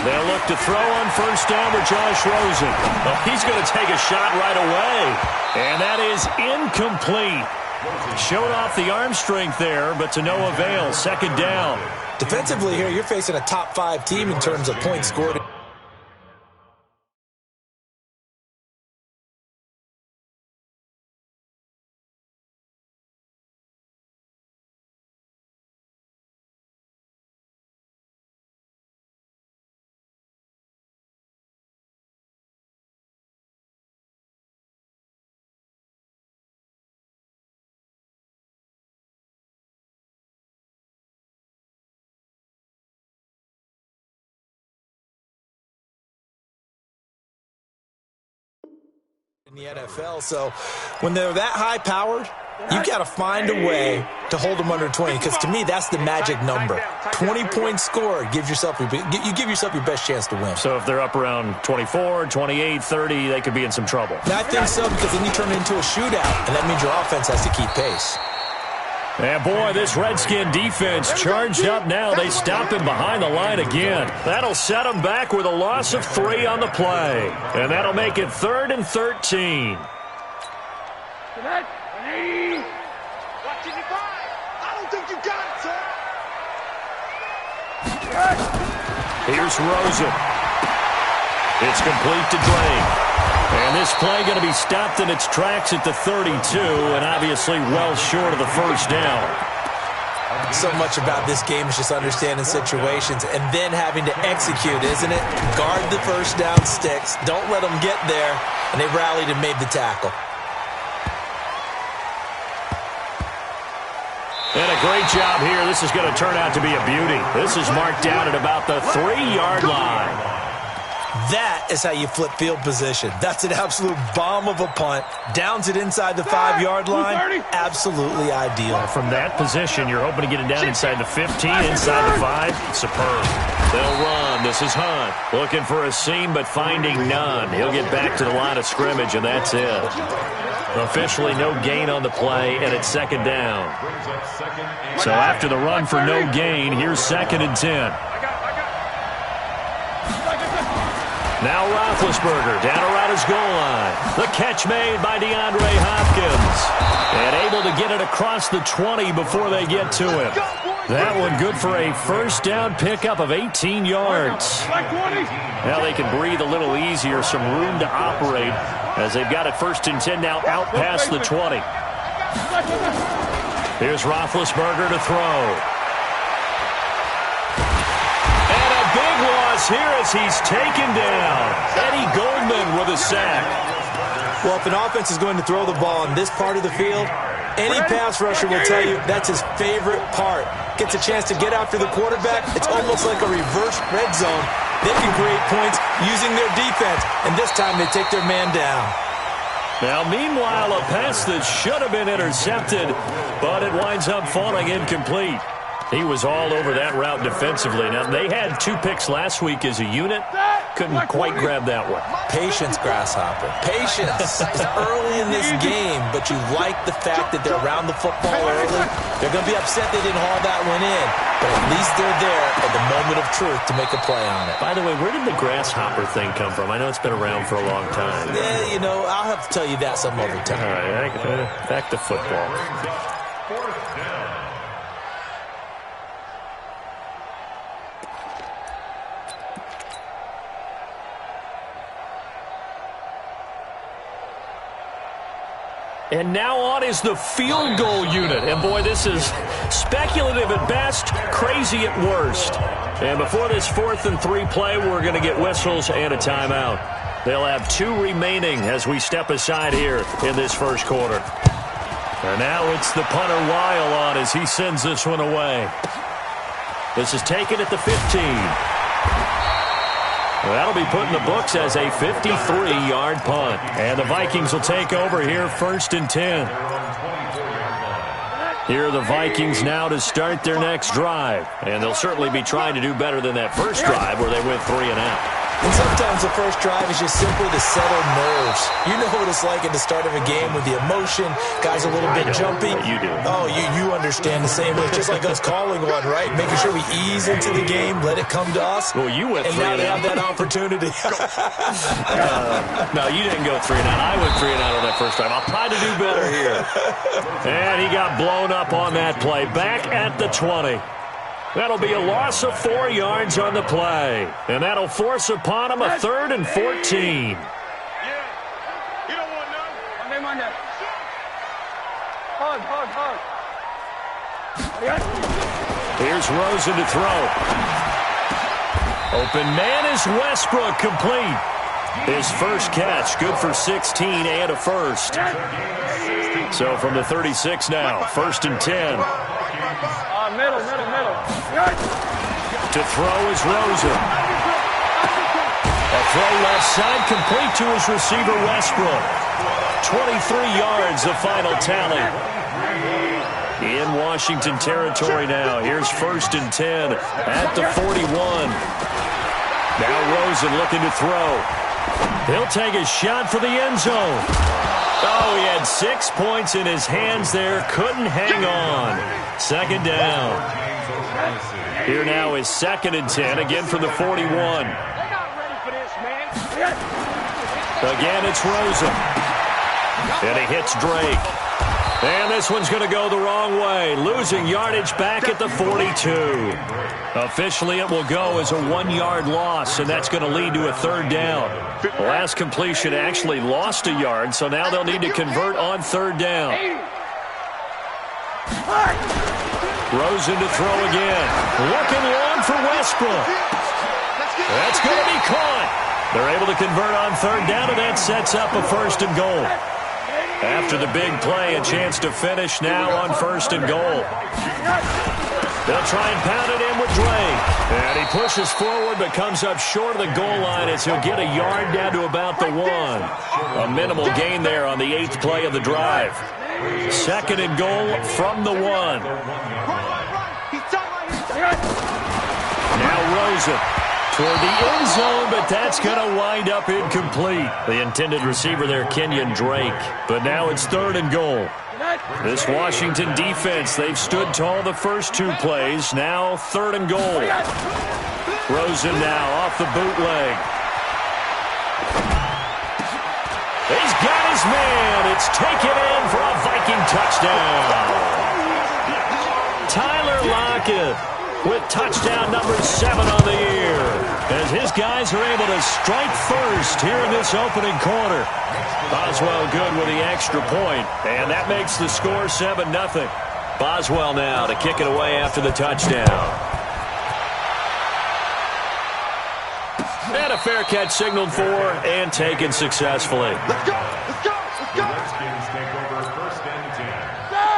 They'll look to throw on first down for Josh Rosen. Oh, he's going to take a shot right away. And that is incomplete. Showed off the arm strength there, but to no avail. Second down. Defensively here, you're facing a top-5 team in terms of points scored. In the NFL, so when they're that high-powered, you've got to find a way to hold them under 20, because to me, that's the magic number. 20 points scored, you give yourself your best chance to win. So if they're up around 24, 28, 30, they could be in some trouble. And I think so, because then you turn it into a shootout, and that means your offense has to keep pace. And boy, this Redskin defense charged up now. They stop him behind the line again. That'll set him back with a loss of 3 on the play. And that'll make it 3rd and 13. Here's Rosen. It's complete to Drake. And this play going to be stopped in its tracks at the 32, and obviously well short of the first down. So much about this game is just understanding situations and then having to execute, isn't it? Guard the first down sticks. Don't let them get there. And they rallied and made the tackle. And a great job here. This is going to turn out to be a beauty. This is marked down at about the 3-yard line. That is how you flip field position. That's an absolute bomb of a punt. Downs it inside the 5-yard line. Absolutely ideal. From that position, you're hoping to get it down inside the 15, inside the 5. Superb. They'll run. This is Hunt. Looking for a seam, but finding none. He'll get back to the line of scrimmage, and that's it. Officially no gain on the play, and it's second down. So after the run for no gain, here's 2nd and 10. Now Roethlisberger down around his goal line. The catch made by DeAndre Hopkins. And able to get it across the 20 before they get to him. That one good for a first down pickup of 18 yards. Now they can breathe a little easier, some room to operate as they've got it 1st and 10 now out past the 20. Here's Roethlisberger to throw. Here as he's taken down. Eddie Goldman with a sack. Well, if an offense is going to throw the ball on this part of the field, any pass rusher will tell you that's his favorite part. Gets a chance to get after the quarterback. It's almost like a reverse red zone. They can create points using their defense, and this time they take their man down. Now, meanwhile, a pass that should have been intercepted, but it winds up falling incomplete. He was all over that route defensively. Now, they had 2 picks last week as a unit. Couldn't quite grab that one. Patience, Grasshopper. Patience. It's early in this game, but you like the fact that they're around the football early. They're going to be upset they didn't haul that one in, but at least they're there at the moment of truth to make a play on it. By the way, where did the Grasshopper thing come from? I know it's been around for a long time. Yeah, you know, I'll have to tell you that some other time. All right, back to football. And now on is the field goal unit. And, boy, this is speculative at best, crazy at worst. And before this 4th and 3 play, we're going to get whistles and a timeout. They'll have 2 remaining as we step aside here in this first quarter. And now it's the punter Weil on as he sends this one away. This is taken at the 15. That'll be put in the books as a 53-yard punt. And the Vikings will take over here 1st and 10. Here are the Vikings now to start their next drive. And they'll certainly be trying to do better than that first drive where they went 3 and out. And sometimes the first drive is just simply to settle nerves. You know what it's like at the start of a game with the emotion, guys a little bit jumpy. You do. Oh, you understand the same way. It's just like us calling one, right? Making sure we ease into the game, let it come to us. Well, you went and 3 now and they out. have that opportunity. No, you didn't go 3 and out. I went 3 and out on that first time. I'll try to do better here. And he got blown up on that play. Back at the 20. That'll be a loss of 4 yards on the play. And that'll force upon him a 3rd and 14. You don't want none. Hug. Here's Rosen to throw. Open man is Westbrook, complete. His first catch, good for 16 and a first. So from the 36 now, 1st and 10. Middle. To throw is Rosen. A throw left side, complete to his receiver, Westbrook. 23 yards, the final tally. In Washington territory now. Here's 1st and 10 at the 41. Now Rosen looking to throw. He'll take a shot for the end zone. Oh, he had 6 points in his hands there. Couldn't hang on. 2nd down. Here now is 2nd and 10, again from the 41. Again, it's Rosen. And he hits Drake. And this one's going to go the wrong way. Losing yardage back at the 42. Officially, it will go as a 1-yard loss, and that's going to lead to a 3rd down. The last completion actually lost a yard, so now they'll need to convert on 3rd down. Rosen to throw again. Looking long for Westbrook. That's going to be caught. They're able to convert on 3rd down, and that sets up a 1st and goal. After the big play, a chance to finish now on 1st and goal. They'll try and pound it in with Drake. And he pushes forward but comes up short of the goal line as he'll get a yard down to about the 1. A minimal gain there on the 8th play of the drive. 2nd and goal from the 1. Now Rosen toward the end zone, but that's going to wind up incomplete. The intended receiver there, Kenyon Drake. But now it's 3rd and goal. This Washington defense, they've stood tall the first 2 plays. Now 3rd and goal. Rosen now off the bootleg. He's got his man. It's taken in for a Viking touchdown. Tyler Lockett with touchdown number 7 on the year, as his guys are able to strike first here in this opening quarter. Boswell good with the extra point, and that makes the score 7-0. Boswell now to kick it away after the touchdown. And a fair catch signaled for and taken successfully.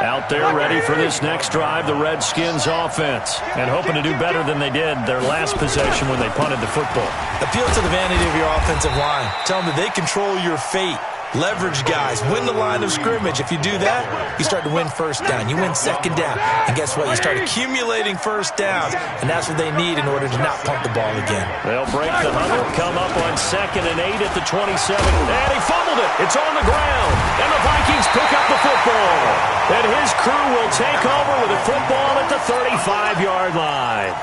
Out there ready for this next drive, the Redskins offense, and hoping to do better than they did their last possession when they punted the football. Appeal to the vanity of your offensive line. Tell them that they control your fate. Leverage guys. Win the line of scrimmage. If you do that, you start to win 1st down. You win 2nd down. And guess what? You start accumulating 1st downs, and that's what they need in order to not pump the ball again. They'll break the huddle, come up on 2nd and 8 at the 27. And he fumbled it. It's on the ground. And the Vikings pick up the football. And his crew will take over with the football at the 35-yard line.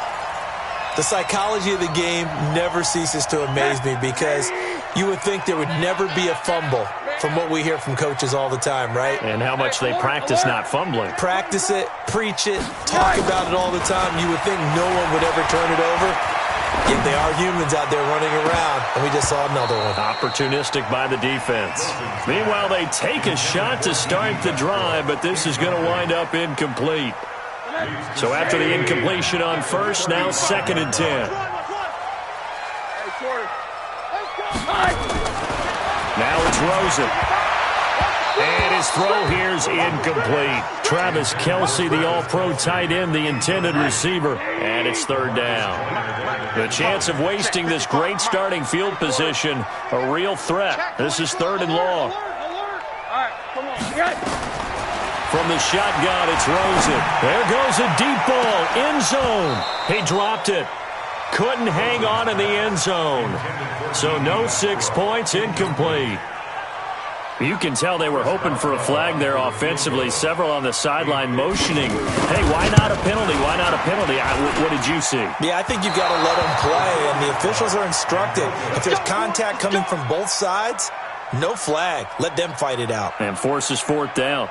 The psychology of the game never ceases to amaze me, because you would think there would never be a fumble from what we hear from coaches all the time, right? And how much they practice not fumbling. Practice it, preach it, talk about it all the time. You would think no one would ever turn it over. Yet they are humans out there running around, and we just saw another one. Opportunistic by the defense. Meanwhile, they take a shot to start the drive, but this is going to wind up incomplete. So after the incompletion on 1st, now 2nd and 10. Now it's Rosen. And his throw here's incomplete. Travis Kelce, the all-pro tight end, the intended receiver. And it's 3rd down. The chance of wasting this great starting field position, a real threat. This is 3rd and long. From the shotgun, it's Rosen. There goes a deep ball, end zone. He dropped it. couldn't hang on in the end zone. So no 6 points, incomplete. You can tell they were hoping for a flag there offensively. Several on the sideline motioning. Hey, why not a penalty? Why not a penalty? What did you see? Yeah, I think you've got to let them play, and the officials are instructed. If there's contact coming from both sides, no flag. Let them fight it out. And forces 4th down.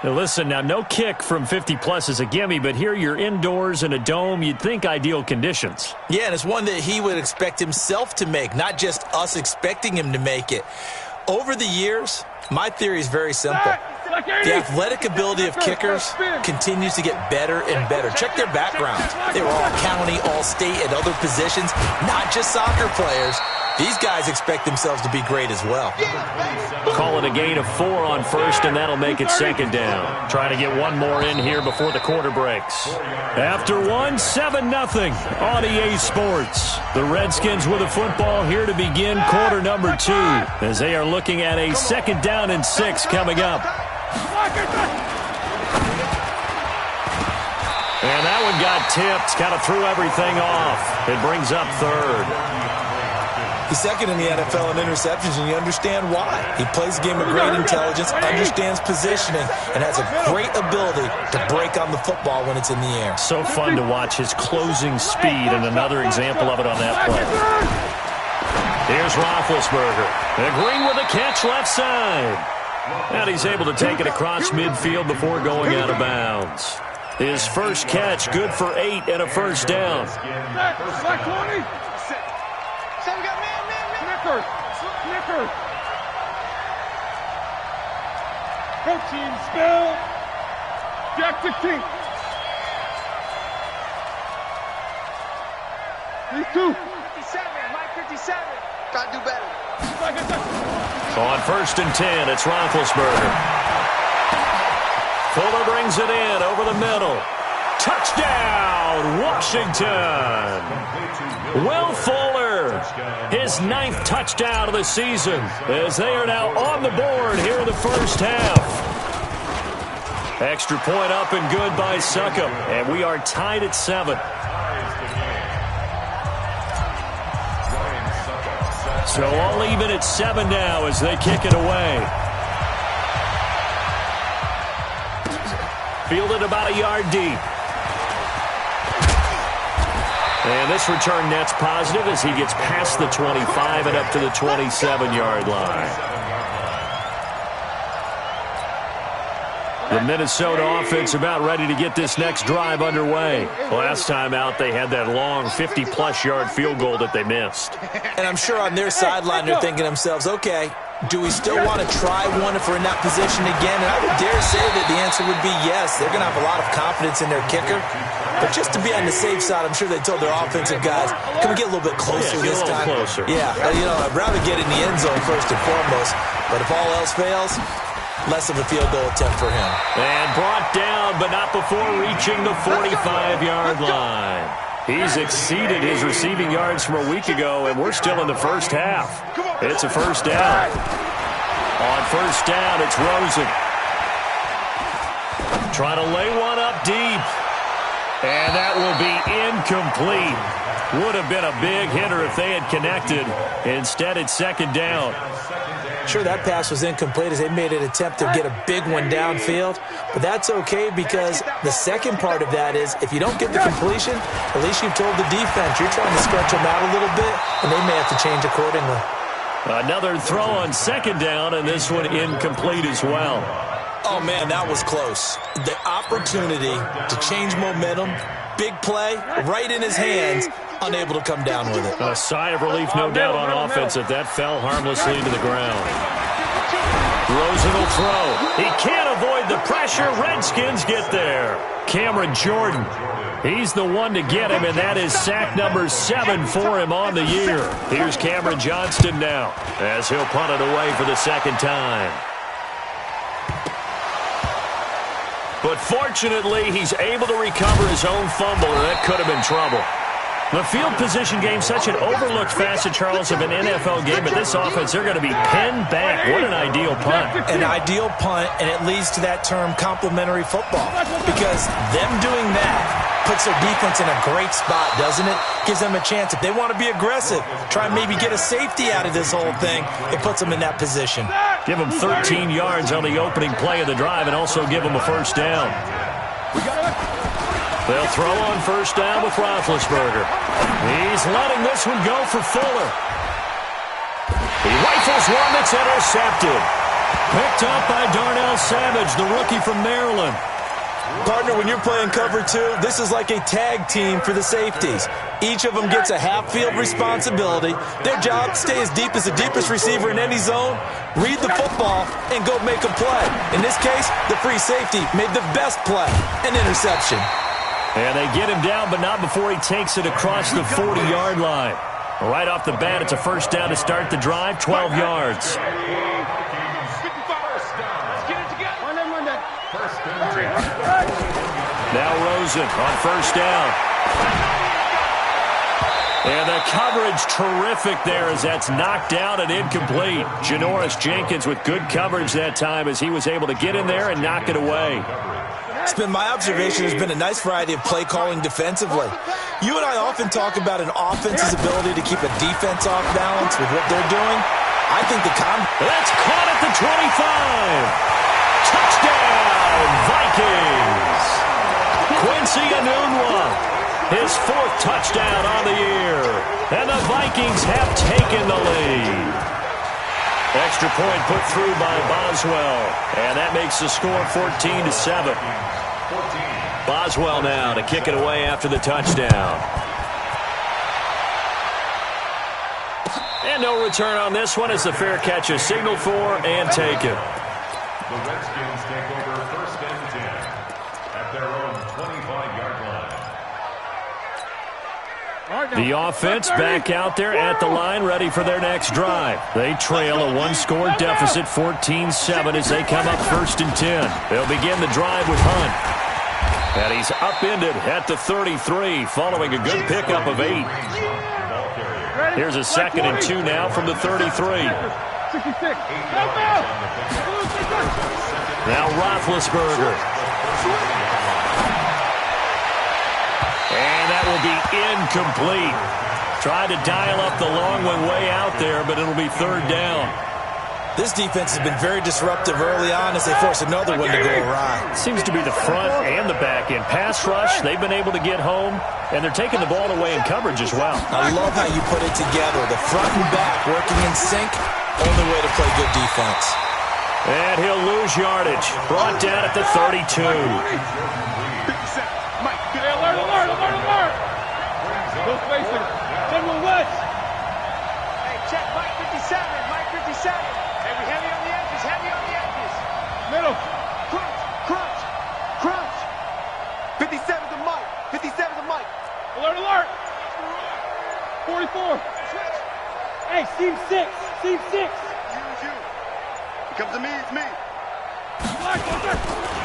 Now listen, now no kick from 50-plus is a gimme, but here you're indoors in a dome. You'd think ideal conditions. Yeah, and it's one that he would expect himself to make, not just us expecting him to make it. Over the years, my theory is very simple. The athletic ability of kickers continues to get better and better. Check their backgrounds. They were all county, all state, at other positions, not just soccer players. These guys expect themselves to be great as well. Call it a gain of 4 on first, and that'll make it 2nd down. Trying to get one more in here before the quarter breaks. After 1, 7-0 on EA Sports. The Redskins with a football here to begin quarter number 2, as they are looking at a 2nd down and 6 coming up. And that one got tipped, kind of threw everything off. It brings up 3rd. He's 2nd in the NFL in interceptions, and you understand why. He plays a game of great intelligence, understands positioning, and has a great ability to break on the football when it's in the air. So fun to watch his closing speed, and another example of it on that play. Here's Roethlisberger. Agreeing with a catch left side. And he's able to take it across midfield before going out of bounds. His first catch, good for 8 and a 1st down. Snickers. Protein spill. Jack the King. 3-2. 57. Mike 57. Gotta do better. On 1st and 10, it's Roethlisberger. Fuller brings it in over the middle. Touchdown, Washington. Will Fuller, his 9th touchdown of the season, as they are now on the board here in the first half. Extra point up and good by Succop, and we are tied at 7. So all even at 7 now as they kick it away. Fielded about a yard deep. And this return net's positive as he gets past the 25 and up to the 27-yard line. The Minnesota offense about ready to get this next drive underway. Last time out, they had that long 50-plus yard field goal that they missed. And I'm sure on their sideline they're thinking to themselves, okay, do we still want to try one if we're in that position again? And I would dare say that the answer would be yes. They're going to have a lot of confidence in their kicker. But just to be on the safe side, I'm sure they told their offensive guys, can we get a little bit closer this time? Closer. Yeah, I'd rather get in the end zone first and foremost. But if all else fails, less of a field goal attempt for him. And brought down, but not before reaching the 45-yard line. He's exceeded his receiving yards from a week ago, and we're still in the first half. It's a 1st down. On 1st down, it's Rosen. Trying to lay one up deep. And that will be incomplete. Would have been a big hitter if they had connected. Instead, it's 2nd down. Sure, that pass was incomplete as they made an attempt to get a big one downfield. But that's okay because the second part of that is if you don't get the completion, at least you've told the defense you're trying to stretch them out a little bit, and they may have to change accordingly. Another throw on 2nd down, and this one incomplete as well. Oh, man, that was close. The opportunity to change momentum, big play, right in his hands, unable to come down with it. A sigh of relief, no doubt, on offense that fell harmlessly to the ground. Rosen will throw. He can't avoid the pressure. Redskins get there. Cameron Jordan. He's the one to get him, and that is sack number 7 for him on the year. Here's Cameron Johnston now as he'll punt it away for the 2nd time. But fortunately, he's able to recover his own fumble, and that could have been trouble. The field position game, such an overlooked facet, Charles, of an NFL game, but this offense, they're going to be pinned back. What an ideal punt. An ideal punt, and it leads to that term complimentary football. Because them doing that puts their defense in a great spot, doesn't it? Gives them a chance. If they want to be aggressive, try and maybe get a safety out of this whole thing, it puts them in that position. Give them 13 yards on the opening play of the drive and also give them a first down. They'll throw on first down with Roethlisberger. He's letting this one go for Fuller. He rifles one that's intercepted. Picked up by Darnell Savage, the rookie from Maryland. Partner, when you're playing cover two, this is like a tag team for the safeties. Each of them gets a half-field responsibility. Their job, stay as deep as the deepest receiver in any zone, read the football, and go make a play. In this case, the free safety made the best play, an interception. And they get him down, but not before he takes it across the 40-yard line. Right off the bat, it's a first down to start the drive, 12 yards. Now Rosen on first down. And the coverage terrific there as that's knocked down and incomplete. Janoris Jenkins with good coverage that time as he was able to get in there and knock it away. It's been my observation there's been a nice variety of play calling defensively. You and I often talk about an offense's ability to keep a defense off balance with what they're doing. I think that's caught at the 25. Touchdown, Vikings! Quincy Enunwa, his fourth touchdown on the year. And the Vikings have taken the lead. Extra point put through by Boswell. And that makes the score 14-7. Boswell now to kick it away after the touchdown. And no return on this one as the fair catch is signaled for and taken. The Redskins take over first and 10 at their own 25-yard line. The offense back out there at the line, ready for their next drive. They trail a one-score deficit, 14-7, as they come up first and 10. They'll begin the drive with Hunt. And he's upended at the 33, following a good pickup of 8. Here's a 2nd and 2 now from the 33. Now Roethlisberger. And that will be incomplete. Tried to dial up the long one way out there, but it'll be third down. This defense has been very disruptive early on as they force another one to go awry. Seems to be the front and the back end. Pass rush, they've been able to get home, and they're taking the ball away in coverage as well. I love how you put it together. The front and back working in sync, only way to play good defense. And he'll lose yardage. Brought down at the 32. Mike, alert! Go facing. General West. Hey, check Mike 57. Mike 57. Hey, we heavy on the edges. Middle. Crunch. 57 to Mike. 57 to Mike. Alert. 44. Hey, seam 6. You. Comes to me, it's me.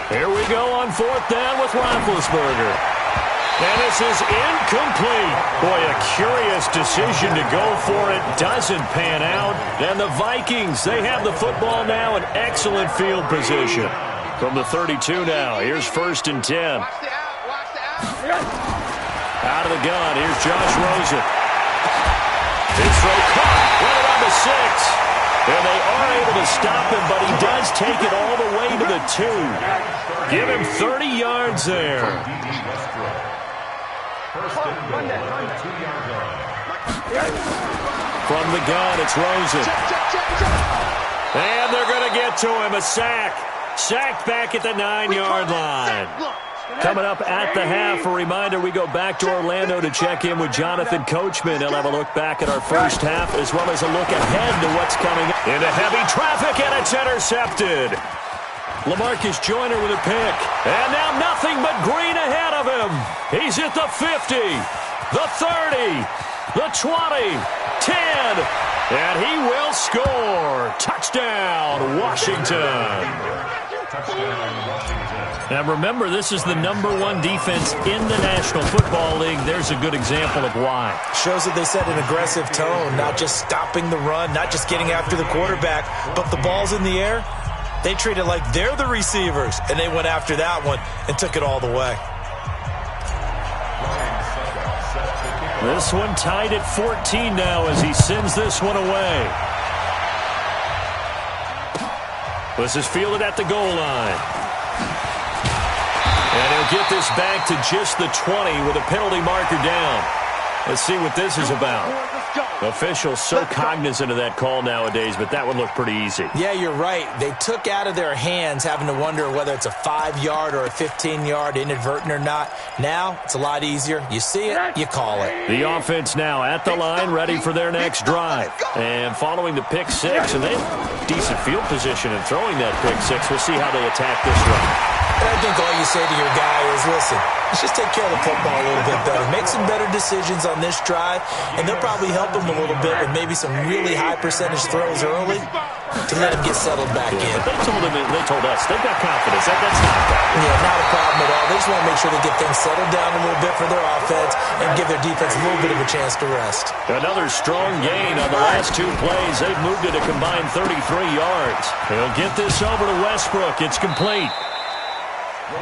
Here we go on fourth down with Roethlisberger. And this is incomplete. Boy, a curious decision to go for it. Doesn't pan out. And the Vikings, they have the football now in excellent field position. From the 32 now, here's first and 10. Watch the out. Out of the gun, here's Josh Rosen. His throw caught, running on the 6. And they are able to stop him, but he does take it all the way to the 2. Give him 30 yards there. From the gun, it's Rosen. And they're going to get to him, a sack. Sacked back at the 9-yard line. Coming up at the half, a reminder, we go back to Orlando to check in with Jonathan Coachman. He'll have a look back at our first half as well as a look ahead to what's coming into heavy traffic, and it's intercepted. LaMarcus Joyner with a pick. And now nothing but green ahead of him. He's at the 50, the 30, the 20, 10, and he will score. Touchdown, Washington. Now remember, this is the #1 defense in the National Football League. There's a good example of why. Shows that they set an aggressive tone, not just stopping the run, not just getting after the quarterback, but the ball's in the air. They treat it like they're the receivers, and they went after that one and took it all the way. This one tied at 14 now as he sends this one away. This is fielded at the goal line. And he'll get this back to just the 20 with a penalty marker down. Let's see what this is about. Officials so cognizant of that call nowadays, but that one looked pretty easy. Yeah, you're right. They took out of their hands having to wonder whether it's a 5-yard or a 15-yard, inadvertent or not. Now, it's a lot easier. You see it, you call it. The offense now at the line, ready for their next drive. And following the pick six, and they have decent field position in throwing that pick six. We'll see how they attack this one. And I think all you say to your guy is, listen, let's just take care of the football a little bit better. Make some better decisions on this drive, and they'll probably help him a little bit with maybe some really high percentage throws early to let him get settled back in. But they told us they've got confidence. That's not a problem. Yeah, not a problem at all. They just want to make sure they get things settled down a little bit for their offense and give their defense a little bit of a chance to rest. Another strong gain on the last two plays. They've moved it a combined 33 yards. They'll get this over to Westbrook. It's complete.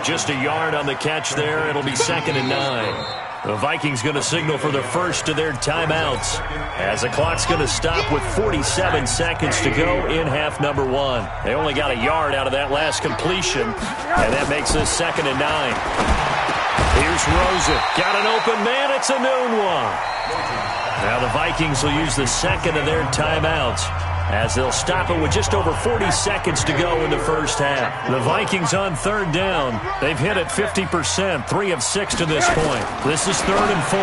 Just a yard on the catch there. It'll be 2nd and 9. The Vikings going to signal for the first of their timeouts as the clock's going to stop with 47 seconds to go in half number 1. They only got a yard out of that last completion, and that makes this 2nd and 9. Here's Rosen. Got an open man. It's a noon one. Now the Vikings will use the second of their timeouts as they'll stop it with just over 40 seconds to go in the first half. The Vikings on 3rd down. They've hit it 50%, 3 of 6 to this point. This is 3rd and 4.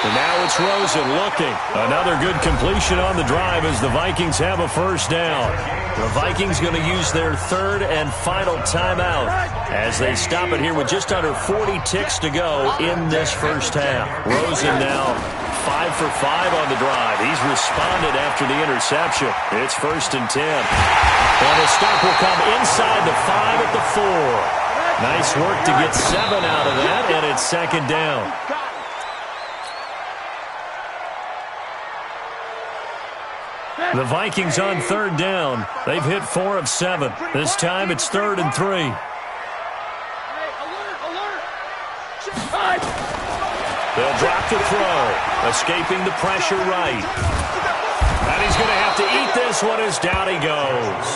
And now it's Rosen looking. Another good completion on the drive as the Vikings have a first down. The Vikings going to use their 3rd and final timeout as they stop it here with just under 40 ticks to go in this first half. Rosen now 5 for 5 on the drive. He's responded after the interception. It's 1st and 10. And the stop will come inside the 5 at the 4. Nice work to get 7 out of that, and it's 2nd down. The Vikings on 3rd down. They've hit 4 of 7. This time it's 3rd and 3. They'll drop the throw, escaping the pressure right. And he's going to have to eat this one as down he goes.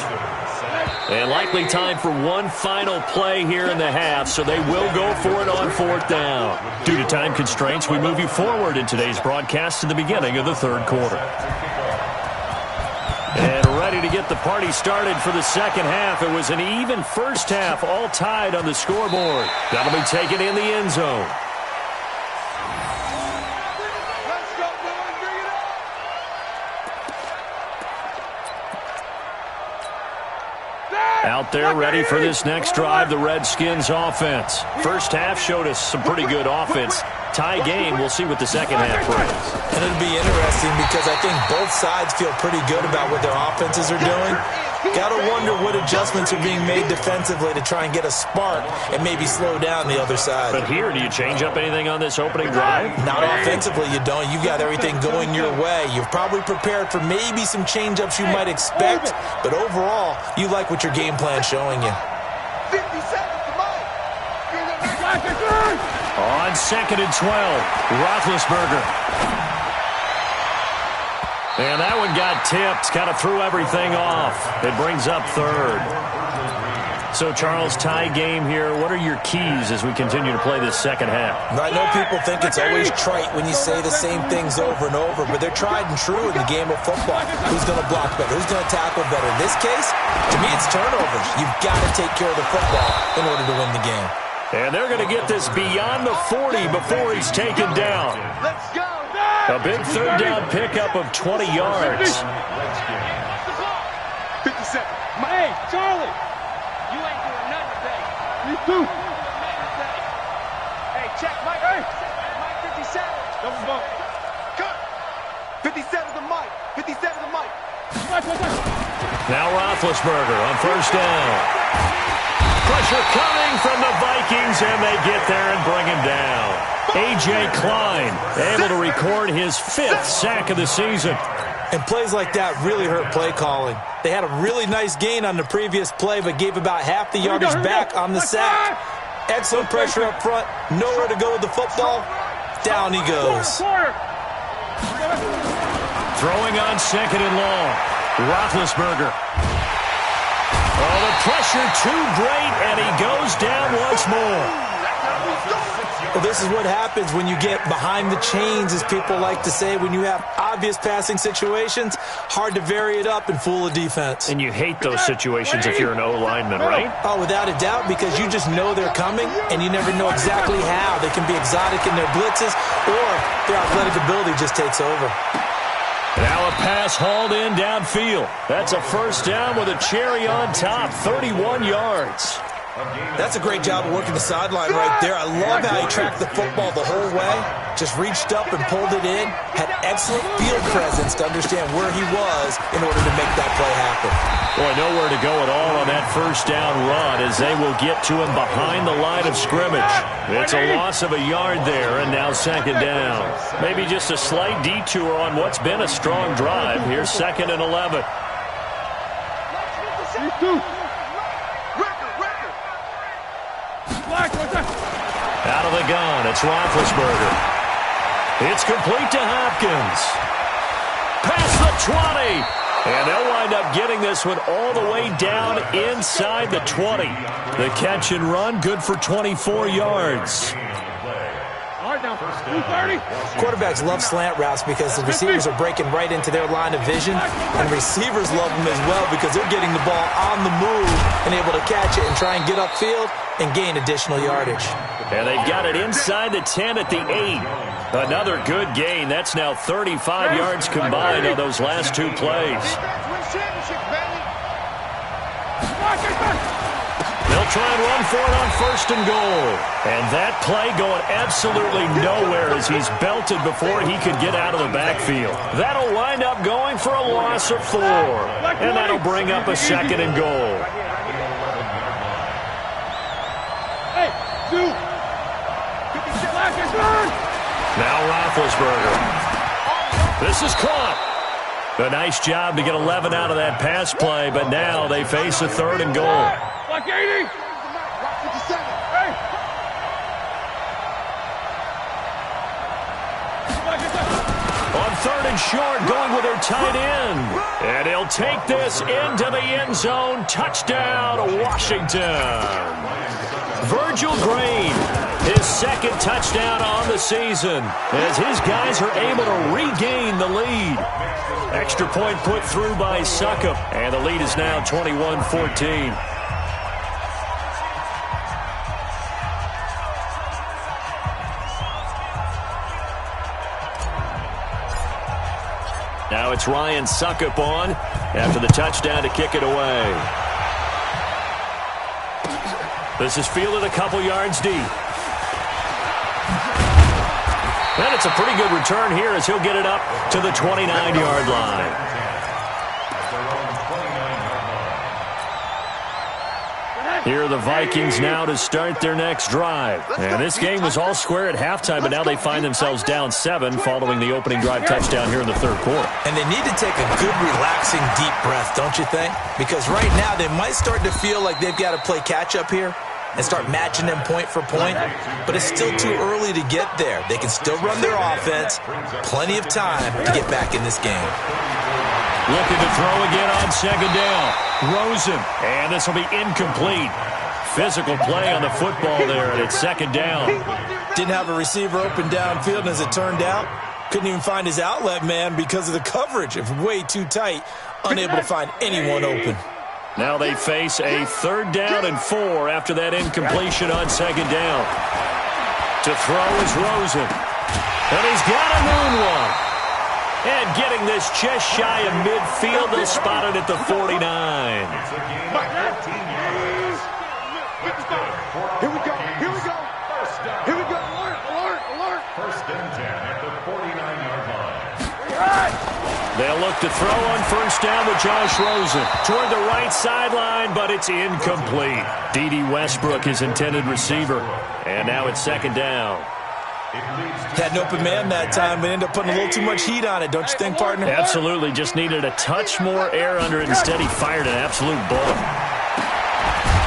And likely time for one final play here in the half, so they will go for it on 4th down. Due to time constraints, we move you forward in today's broadcast to the beginning of the 3rd quarter. And ready to get the party started for the second half. It was an even first half, all tied on the scoreboard. That'll be taken in the end zone. Out there ready for this next drive, the Redskins offense. First half showed us some pretty good offense. Tie game, we'll see what the second half brings. And it'll be interesting because I think both sides feel pretty good about what their offenses are doing. Got to wonder what adjustments are being made defensively to try and get a spark and maybe slow down the other side. But here, do you change up anything on this opening drive? Not offensively, you don't. You've got everything going your way. You've probably prepared for maybe some change-ups you might expect, but overall, you like what your game plan's showing you. 50 seconds to Mike. On 2nd and 12, Roethlisberger. And that one got tipped, kind of threw everything off. It brings up 3rd. So, Charles, tie game here. What are your keys as we continue to play this second half? I know people think it's always trite when you say the same things over and over, but they're tried and true in the game of football. Who's going to block better? Who's going to tackle better? In this case, to me, it's turnovers. You've got to take care of the football in order to win the game. And they're going to get this beyond the 40 before he's taken down. Let's go. A big 3rd down pickup of 20 yards. 57. Hey, Charlie. You ain't doing nothing today. You too. Hey, check Mike. Hey. Mike 57. Double bump. Cut. 57 to Mike. 57 to Mike. Now Roethlisberger on 1st down. Pressure coming from the Vikings, and they get there and bring him down. A.J. Klein able to record his 5th sack of the season. And plays like that really hurt play calling. They had a really nice gain on the previous play, but gave about half the yardage back on the sack. Excellent pressure up front, nowhere to go with the football, Down he goes. Throwing on second and long. Roethlisberger. Oh, the pressure too great, and he goes down once more. Well, this is what happens when you get behind the chains, as people like to say. When you have obvious passing situations, hard to vary it up and fool a defense. And you hate those situations if you're an O-lineman, right? Oh, without a doubt, because you just know they're coming, and you never know exactly how. They can be exotic in their blitzes, or their athletic ability just takes over. Now a pass hauled in downfield. That's a first down with a cherry on top, 31 yards. That's a great job of working the sideline right there. I love how he tracked the football the whole way. Just reached up and pulled it in. Had excellent field presence to understand where he was in order to make that play happen. Boy, nowhere to go at all on that first down run as they will get to him behind the line of scrimmage. It's a loss of a yard there, and now second down. Maybe just a slight detour on what's been a strong drive. Here's second and 11. Out of the gun, it's Roethlisberger. It's complete to Hopkins. Past the 20. And they'll wind up getting this one all the way down inside the 20. The catch and run, good for 24 yards. Quarterbacks love slant routes because the receivers are breaking right into their line of vision, and receivers love them as well because they're getting the ball on the move and able to catch it and try and get upfield and gain additional yardage. And they've got it inside the 10 at the 8. Another good gain. That's now 35 yards combined on those last two plays. They'll try and run for it on first and goal. And that play going absolutely nowhere as he's belted before he could get out of the backfield. That'll wind up going for a loss of 4. And that'll bring up a second and goal. Now Roethlisberger. This is caught. A nice job to get 11 out of that pass play, but now they face a third and goal. On third and short, going with their tight end. And he'll take this into the end zone. Touchdown, Washington. Virgil Green, his second touchdown on the season, as his guys are able to regain the lead. Extra point put through by Succop, and the lead is now 21-14. Now it's Ryan Succop on after the touchdown to kick it away. This is fielded a couple yards deep. And it's a pretty good return here as he'll get it up to the 29-yard line. Here are the Vikings now to start their next drive. And this game was all square at halftime, but now they find themselves down 7 following the opening drive touchdown here in the third quarter. And they need to take a good, relaxing, deep breath, don't you think? Because right now they might start to feel like they've got to play catch-up here and start matching them point for point, but it's still too early to get there. They can still run their offense. Plenty of time to get back in this game. Looking to throw again on second down. Rosen, and this will be incomplete. Physical play on the football there, and it's second down. Didn't have a receiver open downfield, and as it turned out, couldn't even find his outlet man because of the coverage. It was way too tight, unable to find anyone open. Now they face a third down and 4 after that incompletion on second down. To throw is Rosen. And he's got a moonwalk. And getting this just shy of midfield, they'll spot it at the 49. Here we go. Here we go. Here we go. Alert. Alert. First and 10 at the 49-yard line. They'll look to throw on first down with Josh Rosen toward the right sideline, but it's incomplete. D.D. Westbrook, his intended receiver. And now it's second down. Had an open man that time, but ended up putting a little too much heat on it, don't you think, partner? Absolutely. Just needed a touch more air under it. Instead, he fired an absolute bullet.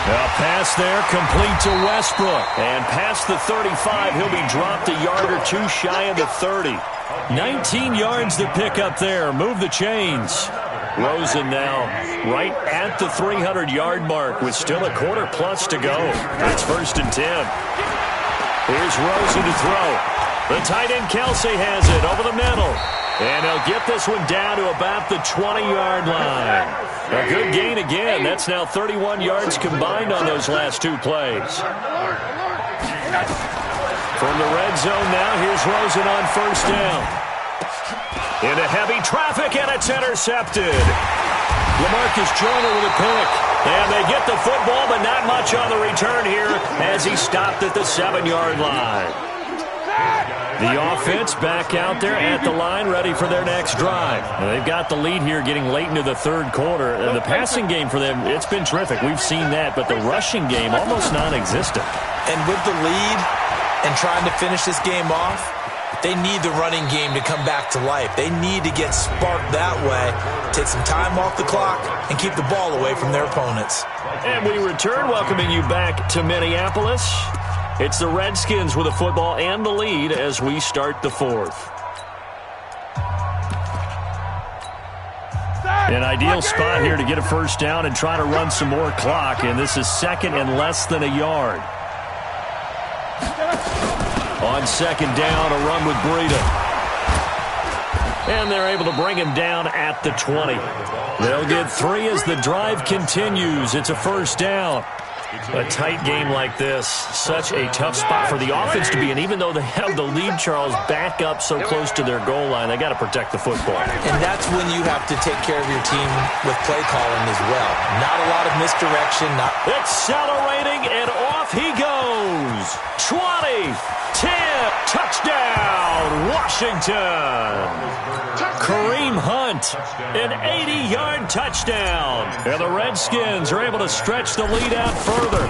A pass there, complete to Westbrook. And past the 35, he'll be dropped a yard or two shy of the 30. 19 yards to pick up there. Move the chains. Rosen now right at the 300-yard mark with still a quarter plus to go. It's 1st and 10. Here's Rosen to throw. The tight end Kelsey has it over the middle. And he'll get this one down to about the 20-yard line. A good gain again. That's now 31 yards combined on those last two plays. From the red zone now, here's Rosen on 1st down. Into heavy traffic, and it's intercepted. LaMarcus Joyner with a pick. And they get the football, but not much on the return here as he stopped at the 7-yard line. The offense back out there at the line, ready for their next drive. And they've got the lead here getting late into the 3rd quarter. The passing game for them, it's been terrific. We've seen that, but the rushing game almost non-existent. And with the lead and trying to finish this game off, they need the running game to come back to life. They need to get sparked that way, take some time off the clock, and keep the ball away from their opponents. And we return, welcoming you back to Minneapolis. It's the Redskins with the football and the lead as we start the 4th. An ideal spot here to get a 1st down and try to run some more clock, and this is 2nd and less than a yard. On 2nd down, a run with Breida. And they're able to bring him down at the 20. They'll get 3 as the drive continues. It's a 1st down. A tight game like this, such a tough spot for the offense to be in. Even though they have the lead, Charles, back up so close to their goal line, they got to protect the football. And that's when you have to take care of your team with play calling as well. Not a lot of misdirection. Accelerating, and off he goes. 20, 10, touchdown, Washington. Kareem Hunt, an 80-yard touchdown. And the Redskins are able to stretch the lead out further.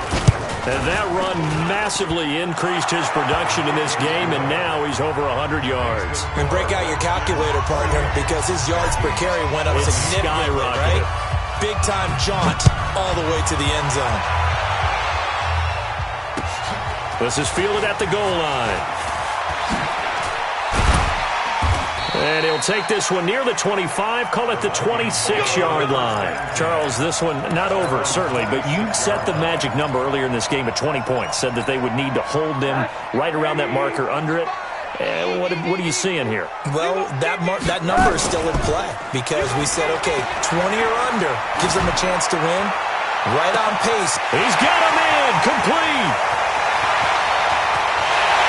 And that run massively increased his production in this game, and now he's over 100 yards. And break out your calculator, partner, because his yards per carry went up significantly, right? Big-time jaunt all the way to the end zone. This is fielded at the goal line. And he'll take this one near the 25, call it the 26-yard line. Charles, this one not over, certainly, but you set the magic number earlier in this game at 20 points, said that they would need to hold them right around that marker under it. What are you seeing here? Well, that number is still in play because we said, okay, 20 or under gives them a chance to win. Right on pace. He's got him in, complete.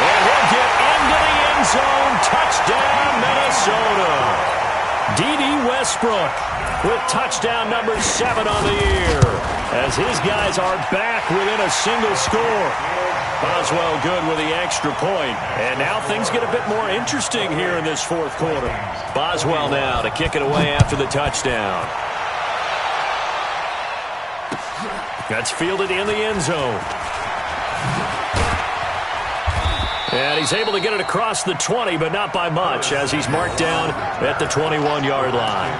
And he'll get into the end zone. Touchdown, Minnesota. D.D. Westbrook with touchdown number 7 on the year as his guys are back within a single score. Boswell good with the extra point. And now things get a bit more interesting here in this 4th quarter. Boswell now to kick it away after the touchdown. That's fielded in the end zone. And he's able to get it across the 20, but not by much, as he's marked down at the 21-yard line.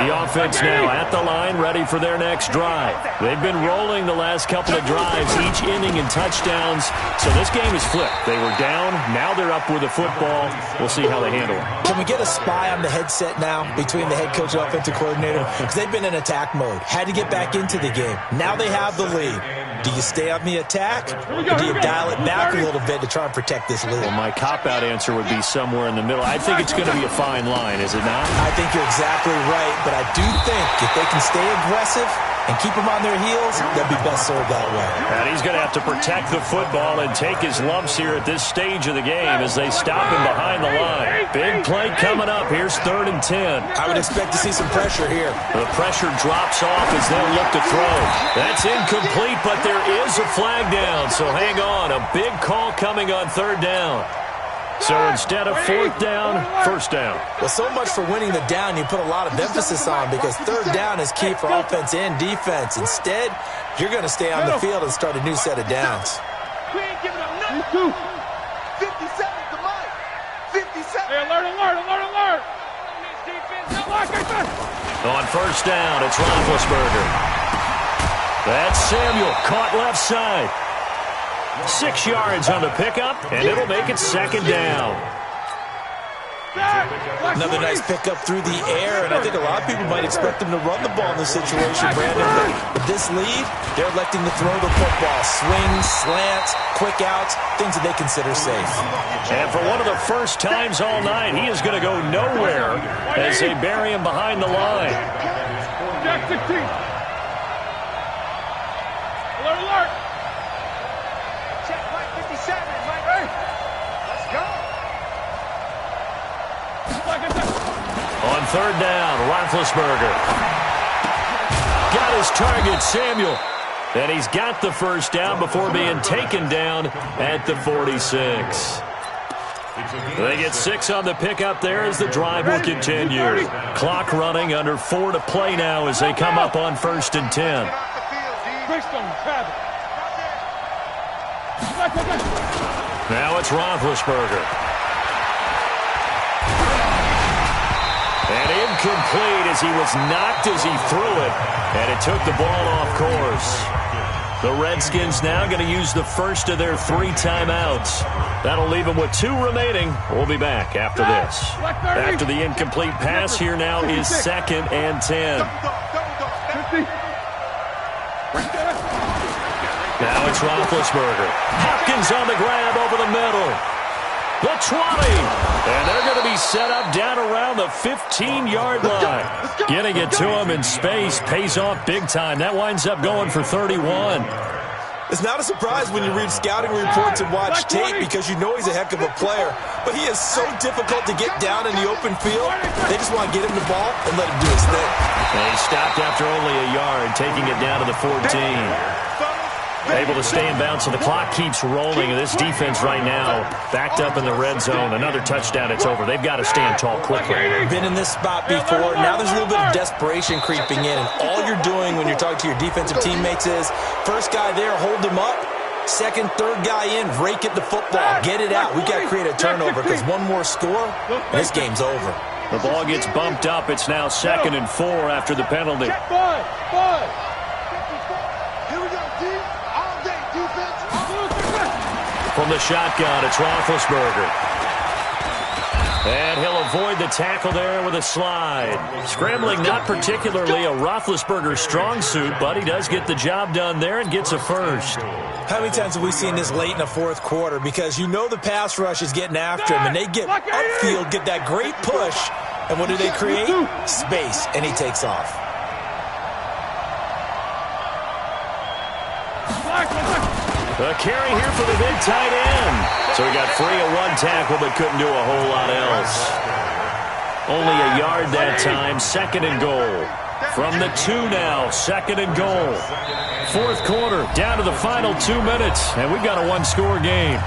The offense now at the line, ready for their next drive. They've been rolling the last couple of drives, each inning in touchdowns. So this game is flipped. They were down. Now they're up with the football. We'll see how they handle it. Can we get a spy on the headset now between the head coach and offensive coordinator? Because they've been in attack mode. Had to get back into the game. Now they have the lead. Do you stay on the attack, or do you dial it back a little bit to try and protect this lead? Well, my cop-out answer would be somewhere in the middle. I think it's going to be a fine line, is it not? I think you're exactly right, but I do think if they can stay aggressive and keep them on their heels, they'll be best served that way. And he's going to have to protect the football and take his lumps here at this stage of the game as they stop him behind the line. Big play coming up. Here's 3rd and 10. I would expect to see some pressure here. The pressure drops off as they'll look to throw. That's incomplete, but there is a flag down, so hang on. A big call coming on 3rd down. So instead of 4th down, 1st down. Well, so much for winning the down you put a lot of emphasis on because 3rd down is key for offense and defense. Instead, you're going to stay on the field and start a new set of downs. We ain't giving up nothing. 57's the mic. 57. Hey, alert, alert, alert, alert. Defense, no lock, On first down, it's Roethlisberger. That's Samuel, caught left side. 6 yards on the pickup, and it'll make it second down. Another nice pickup through the air, and I think a lot of people might expect him to run the ball in this situation, Brandon. But with this lead, they're electing to throw the football. Swings, slants, quick outs, things that they consider safe. And for one of the first times all night, he is going to go nowhere as they bury him behind the line. Jack 16. Alert, alert. Check Mike 57. Mike, hey. Let's go. On third down, Roethlisberger. Got his target, Samuel. And he's got the first down before being taken down at the 46. They get 6 on the pickup there as the drive will continue. Clock running, under 4 to play now as they come up on 1st and 10. Now it's Roethlisberger. And incomplete as he was knocked as he threw it, and it took the ball off course. The Redskins now going to use the first of their 3 timeouts. That'll leave them with 2 remaining. We'll be back after this. After the incomplete pass, here now is 2nd and 10. Now it's Roethlisberger. Hopkins on the grab over the middle. The 20, and they're going to be set up down around the 15-yard line. Getting it to him in space pays off big time. That winds up going for 31. It's not a surprise when you read scouting reports and watch tape because you know he's a heck of a player. But he is so difficult to get down in the open field. They just want to get him the ball and let him do his thing. And he stopped after only a yard, taking it down to the 14. Able to stay in bounds, so the clock keeps rolling. This defense right now backed up in the red zone. Another touchdown, it's over. They've got to stand tall quickly. Been in this spot before. Now there's a little bit of desperation creeping in. And all you're doing when you're talking to your defensive teammates is, first guy there, hold him up. Second, third guy in, rake at the football. Get it out. We've got to create a turnover because one more score, and this game's over. The ball gets bumped up. It's now 2nd and 4 after the penalty. From the shotgun, it's Roethlisberger. And he'll avoid the tackle there with a slide. Scrambling, not particularly a Roethlisberger strong suit, but he does get the job done there and gets a first. How many times have we seen this late in the 4th quarter? Because you know the pass rush is getting after him, and they get upfield, get that great push, and what do they create? Space, and he takes off. A carry here for the big tight end. So he got free of 1 tackle but couldn't do a whole lot else. Only a yard that time. 2nd and goal. From the 2 now. 2nd and goal. 4th quarter. Down to the final 2 minutes. And we've got a 1-score game.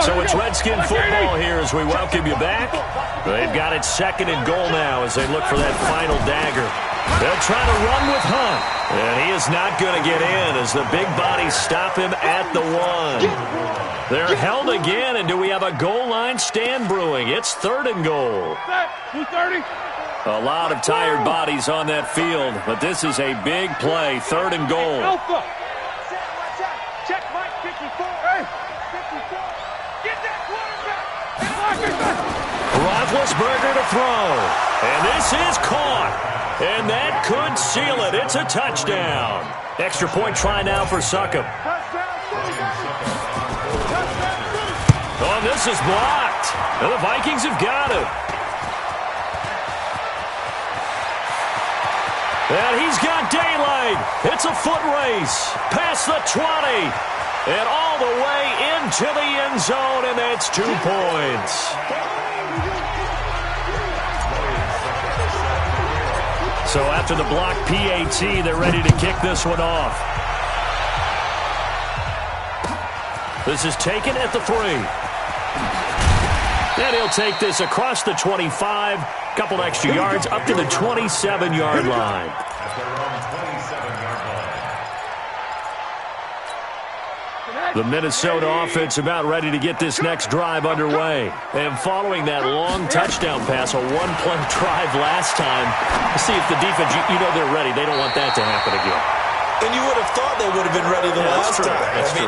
So it's Redskin football here as we welcome you back. They've got it 2nd and goal now as they look for that final dagger. They'll try to run with Hunt. And he is not going to get in as the big bodies stop him at the 1. They're held again, and do we have a goal line stand brewing? It's 3rd and goal. A lot of tired bodies on that field, but this is a big play. 3rd and goal. Check Mike 54. Hey, 54. Get that quarterback. Roethlisberger to throw. And this is caught. And that could seal it. It's a touchdown. Extra point try now for Succop. Oh, this is blocked. And the Vikings have got it. And he's got daylight. It's a foot race. Past the 20. And all the way into the end zone. And that's 2 points. So after the block PAT, they're ready to kick this one off. This is taken at the 3. And he'll take this across the 25. Couple extra yards up to the 27-yard line. The Minnesota offense about ready to get this next drive underway. And following that long touchdown pass, a one-play drive last time, let's see if the defense, you know they're ready. They don't want that to happen again. And you would have thought they would have been ready the last time.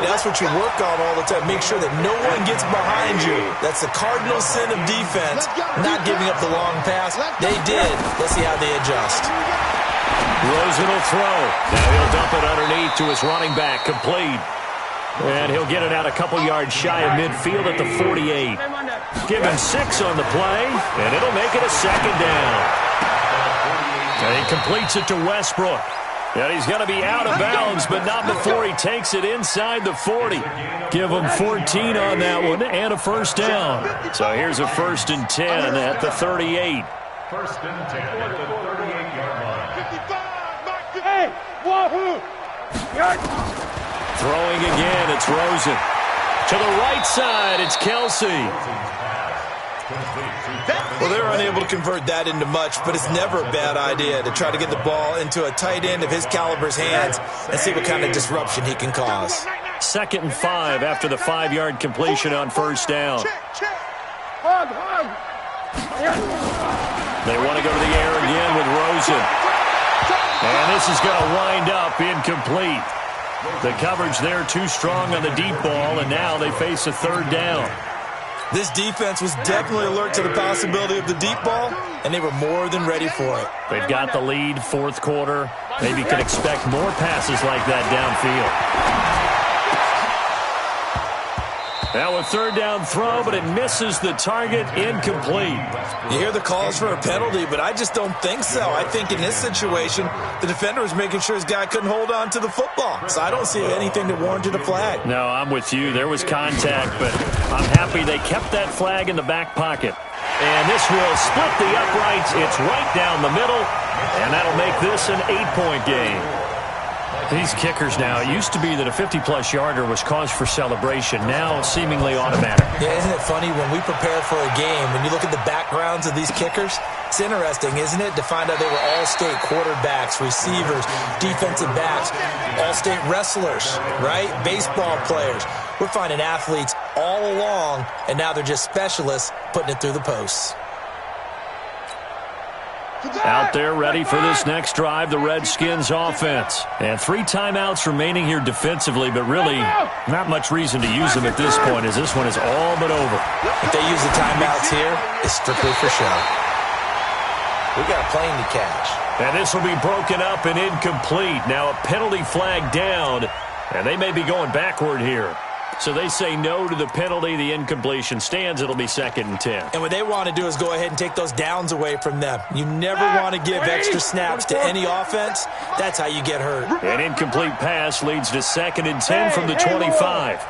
That's what you work on all the time. Make sure that no one gets behind you. That's the cardinal sin of defense, not giving up the long pass. They did. Let's see how they adjust. Rosen will throw. Now he'll dump it underneath to his running back, complete. And he'll get it out a couple yards shy of midfield at the 48. Give him 6 on the play, and it'll make it a second down. And he completes it to Westbrook. And he's going to be out of bounds, but not before he takes it inside the 40. Give him 14 on that one and a first down. So here's a 1st and 10 at the 38. 1st and 10 at the 38-yard line. 55, hey, wahoo! Throwing again, it's Rosen. To the right side, it's Kelsey. Well, they're unable to convert that into much, but it's never a bad idea to try to get the ball into a tight end of his caliber's hands and see what kind of disruption he can cause. 2nd and 5 after the 5-yard completion on first down. They want to go to the air again with Rosen. And this is going to wind up incomplete. The coverage there too strong on the deep ball, and now they face a 3rd down. This defense was definitely alert to the possibility of the deep ball, and they were more than ready for it. They've got the lead, 4th quarter. Maybe can expect more passes like that downfield. Now a 3rd down throw, but it misses the target, incomplete. You hear the calls for a penalty, but I just don't think so. I think in this situation, the defender was making sure his guy couldn't hold on to the football. So I don't see anything that warranted a flag. No, I'm with you. There was contact, but I'm happy they kept that flag in the back pocket. And this will split the uprights. It's right down the middle, and that'll make this an 8-point game. These kickers now, it used to be that a 50-plus yarder was cause for celebration, now seemingly automatic. Yeah, isn't it funny when we prepare for a game, when you look at the backgrounds of these kickers, it's interesting, isn't it, to find out they were all-state quarterbacks, receivers, defensive backs, all-state wrestlers, right? Baseball players. We're finding athletes all along, and now they're just specialists putting it through the posts. Out there ready for this next drive, the Redskins offense. And 3 timeouts remaining here defensively, but really not much reason to use them at this point as this one is all but over. If they use the timeouts here, it's strictly for show. We got a plane to catch. And this will be broken up and incomplete. Now a penalty flag down, and they may be going backward here. So they say no to the penalty. The incompletion stands. It'll be 2nd and 10. And what they want to do is go ahead and take those downs away from them. You never want to give extra snaps to any offense. That's how you get hurt. An incomplete pass leads to 2nd and 10 from the 25.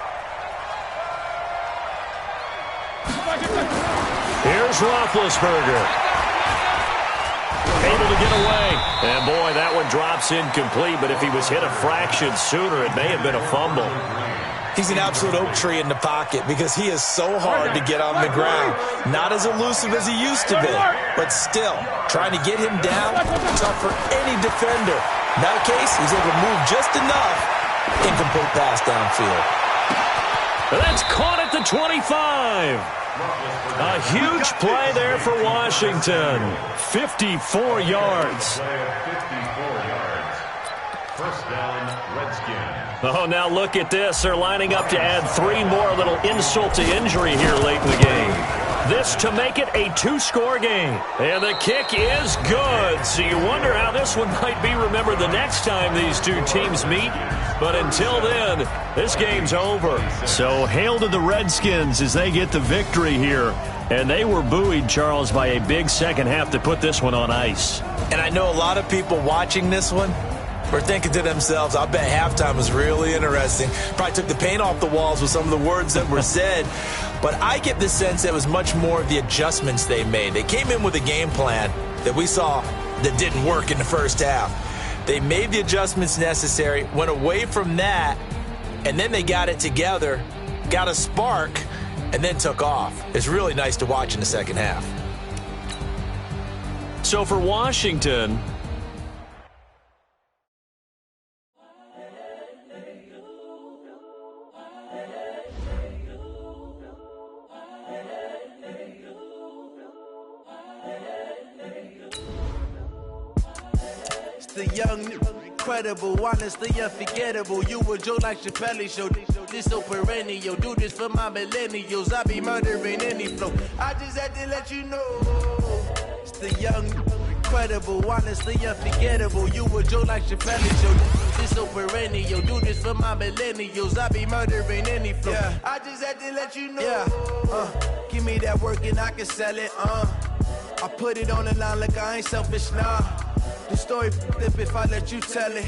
Here's Roethlisberger. Able to get away. And, boy, that one drops incomplete. But if he was hit a fraction sooner, it may have been a fumble. He's an absolute oak tree in the pocket because he is so hard to get on the ground. Not as elusive as he used to be, but still, trying to get him down, tough for any defender. In that case, he's able to move just enough. Incomplete pass downfield. That's caught at the 25. A huge play there for Washington. 54 yards. 54 yards. 1st down, Redskins. Oh, now look at this. They're lining up to add 3 more, a little insult to injury here late in the game. This to make it a 2-score game. And the kick is good. So you wonder how this one might be remembered the next time these two teams meet. But until then, this game's over. So hail to the Redskins as they get the victory here. And they were buoyed, Charles, by a big second half to put this one on ice. And I know a lot of people watching this one were thinking to themselves, I bet halftime was really interesting. Probably took the paint off the walls with some of the words that were said. But I get the sense that it was much more of the adjustments they made. They came in with a game plan that we saw that didn't work in the first half. They made the adjustments necessary, went away from that, and then they got it together, got a spark, and then took off. It's really nice to watch in the second half. So for Washington, the young, incredible, honestly unforgettable. You a joke like Chappelle Show. This so perennial. Do this for my millennials. I be murdering any flow. I just had to let you know. It's the young, incredible, honestly unforgettable. You a joke like Chappelle Show. This so perennial. Do this for my millennials. I be murdering any flow. Yeah. I just had to let you know. Yeah. Give me that work and I can sell it. I put it on the line like I ain't selfish, nah. The story flip if I let you tell it.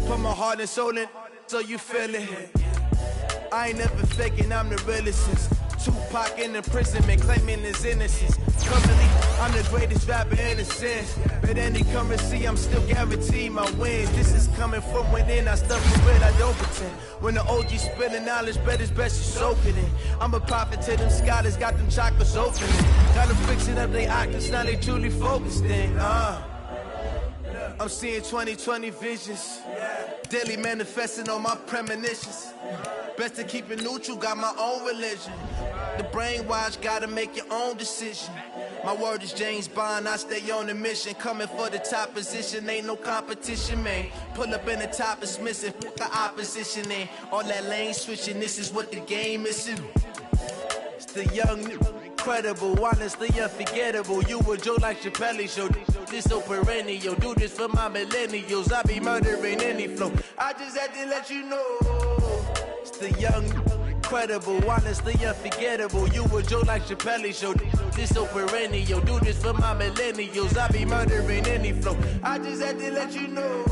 Put my heart and soul in so you feel it. I ain't never faking, I'm the realest since Tupac in imprisonment, claiming his innocence. Currently, I'm the greatest rapper in a sense. But any currency, I'm still guaranteed my wins. This is coming from within, I stuff for it, I don't pretend. When the OG spilling knowledge, bet it's best you soak it in. I'm a prophet to them scholars, got them chakras opening. Got them fixing up they octaves, now they truly focused in. I'm seeing 2020 visions. Daily manifesting on my premonitions. Best to keep it neutral, got my own religion. The brainwash, gotta make your own decision. My word is James Bond, I stay on a mission. Coming for the top position, ain't no competition, man. Pull up in the top is missing, put the opposition in. All that lane switching, this is what the game is. It's the young, incredible, honestly unforgettable. You a joke like Chappelle Show. This so perennial. Do this for my millennials. I be murdering any flow. I just had to let you know. It's the young, incredible, honestly unforgettable. You a joke like Chappelle Show. This so perennial. Do this for my millennials. I be murdering any flow. I just had to let you know.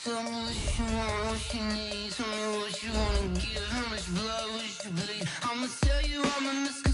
Tell me what you want, what you need. Tell me what you wanna give. How much blood would you bleed? I'ma tell you I'm a